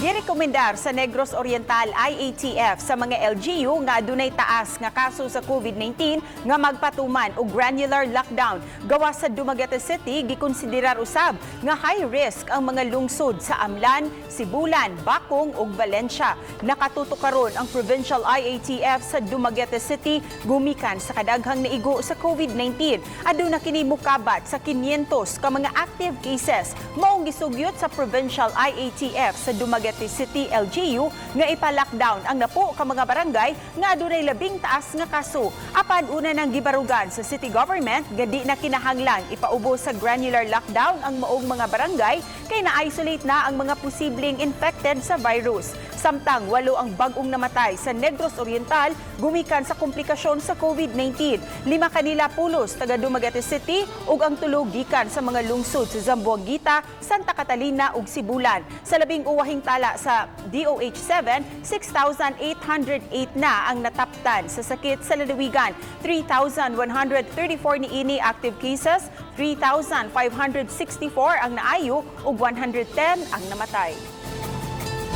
Girekomendar sa Negros Oriental IATF sa mga LGU nga adunay taas nga kaso sa COVID-19 nga magpatuman og granular lockdown. Gawas sa Dumaguete City gikonsiderar usab nga high risk ang mga lungsod sa Amlan, Sibulan, Bacong ug Valencia. Nakatutok karon ang Provincial IATF sa Dumaguete City gumikan sa kadaghang naigo sa COVID-19. Aduna kini mukabat sa 500 ka mga active cases. Maong gisugyot sa Provincial IATF sa Dumaguete City LGU nga ipa-lockdown ang napo ka mga barangay nga adunay labing taas nga kaso. Apan una nang gibarugan sa city government nga di na kinahanglan ipaubos sa granular lockdown ang maong mga barangay kay na-isolate na ang mga posibleng infected sa virus. Samtang 8 ang bag-ong namatay sa Negros Oriental gumikan sa komplikasyon sa COVID-19. 5 kanila pulos taga Dumaguete City ug ang 3 gikan sa mga lungsod sa Zamboanguita, Santa Catalina ug Sibulan. Sa labing uwahing tala sa DOH-7, 6,808 na ang nataptan sa sakit sa lalawigan. 3,134 niini active cases, 3,564 ang naayo ug 110 ang namatay.